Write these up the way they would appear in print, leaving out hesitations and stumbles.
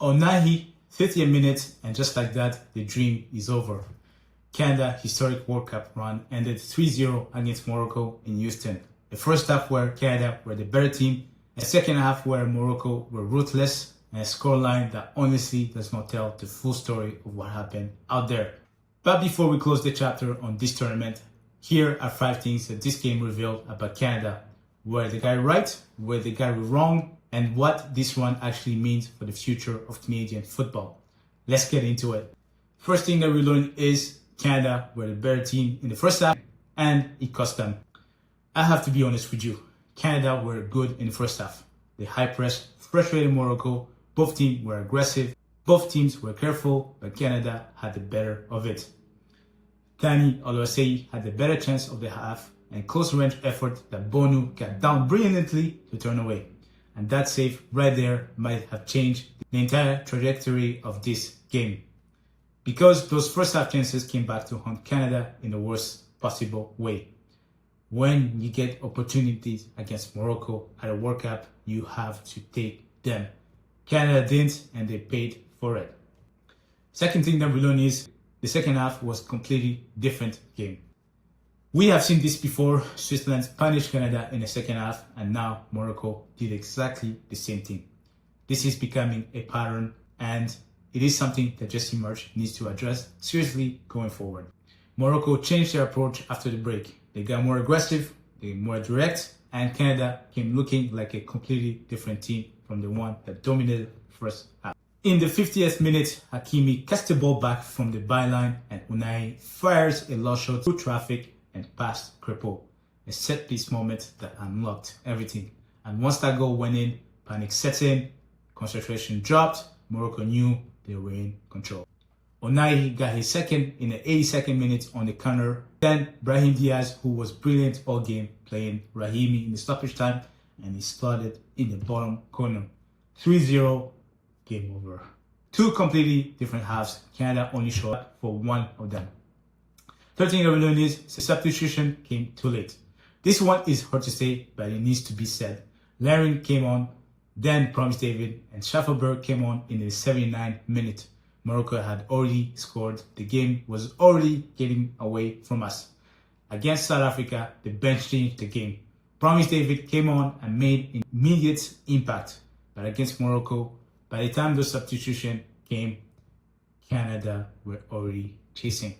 Onahi, 50th minute, and just like that, the dream is over. Canada historic World Cup run ended 3-0 against Morocco in Houston. The first half where Canada were the better team, the second half where Morocco were ruthless, and a scoreline that honestly does not tell the full story of what happened out there. But before we close the chapter on this tournament, here are 5 things that this game revealed about Canada. Were the guy right? Were the guy wrong? And what this run actually means for the future of Canadian football. Let's get into it. First thing that we learned is Canada were the better team in the first half, and it cost them. I have to be honest with you. Canada were good in the first half. They high pressed, frustrated Morocco. Both teams were aggressive. Both teams were careful, but Canada had the better of it. Tani Oluwaseyi had the better chance of the half and close range effort that Bonu got down brilliantly to turn away. And that save right there might have changed the entire trajectory of this game. Because those first half chances came back to haunt Canada in the worst possible way. When you get opportunities against Morocco at a World Cup, you have to take them. Canada didn't, and they paid for it. Second thing that we learned is the second half was a completely different game. We have seen this before. Switzerland punished Canada in the second half, and now Morocco did exactly the same thing. This is becoming a pattern, and it is something that Jesse March needs to address seriously going forward. Morocco changed their approach after the break. They got more aggressive, they were more direct, and Canada came looking like a completely different team from the one that dominated the first half. In the 50th minute, Hakimi cuts the ball back from the byline, and Unai fires a low shot through traffic and past Crepeau. A set-piece moment that unlocked everything. And once that goal went in, panic set in, concentration dropped, Morocco knew they were in control. Unai got his second in the 82nd minute on the counter. Then Brahim Diaz, who was brilliant all game, playing Rahimi in the stoppage time, and he slotted in the bottom corner. 3-0, game over. 2 completely different halves. Canada only showed up for one of them. Third thing that we learned is substitution came too late. This one is hard to say, but it needs to be said. Larin came on, then Promise David, and Schaffelberg came on in the 79th minute. Morocco had already scored. The game was already getting away from us. Against South Africa, the bench changed the game. Promise David came on and made immediate impact. But against Morocco, by the time the substitution came, Canada were already chasing.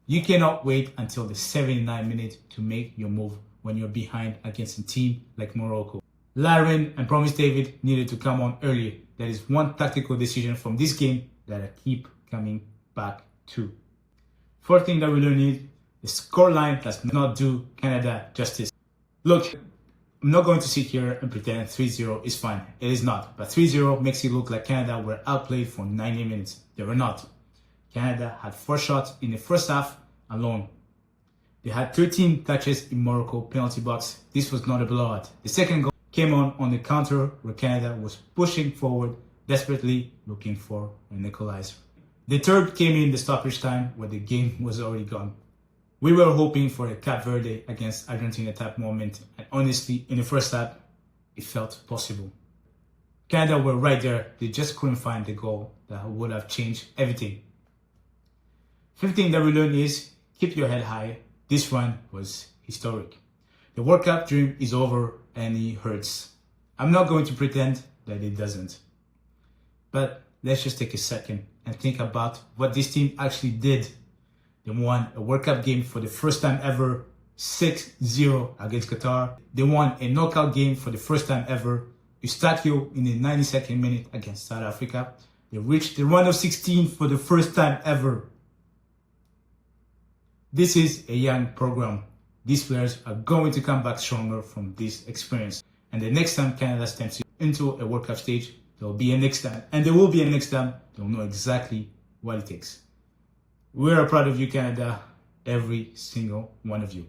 You cannot wait until the 79th minute to make your move when you're behind against a team like Morocco. Larin and Promise David needed to come on earlier. That is one tactical decision from this game that I keep coming back to. Fourth thing that we learned is the scoreline does not do Canada justice. Look, I'm not going to sit here and pretend 3-0 is fine. It is not. But 3-0 makes it look like Canada were outplayed for 90 minutes. They were not. Canada had 4 shots in the first half alone. They had 13 touches in Morocco penalty box. This was not a blowout. The second goal came on the counter where Canada was pushing forward, desperately looking for an equalizer. The third came in the stoppage time where the game was already gone. We were hoping for a Cape Verde against Argentina type moment, and honestly, in the first half, it felt possible. Canada were right there. They just couldn't find the goal that would have changed everything. Fifth thing that we learned is keep your head high. This run was historic. The World Cup dream is over and it hurts. I'm not going to pretend that it doesn't. But let's just take a second and think about what this team actually did. They won a World Cup game for the first time ever, 6-0 against Qatar. They won a knockout game for the first time ever, Eustaquio in the 92nd minute against South Africa. They reached the round of 16 for the first time ever. This is a young program. These players are going to come back stronger from this experience. And the next time Canada steps into a World Cup stage, there will be a next time. And there will be a next time. They'll know exactly what it takes. We are proud of you, Canada, every single one of you.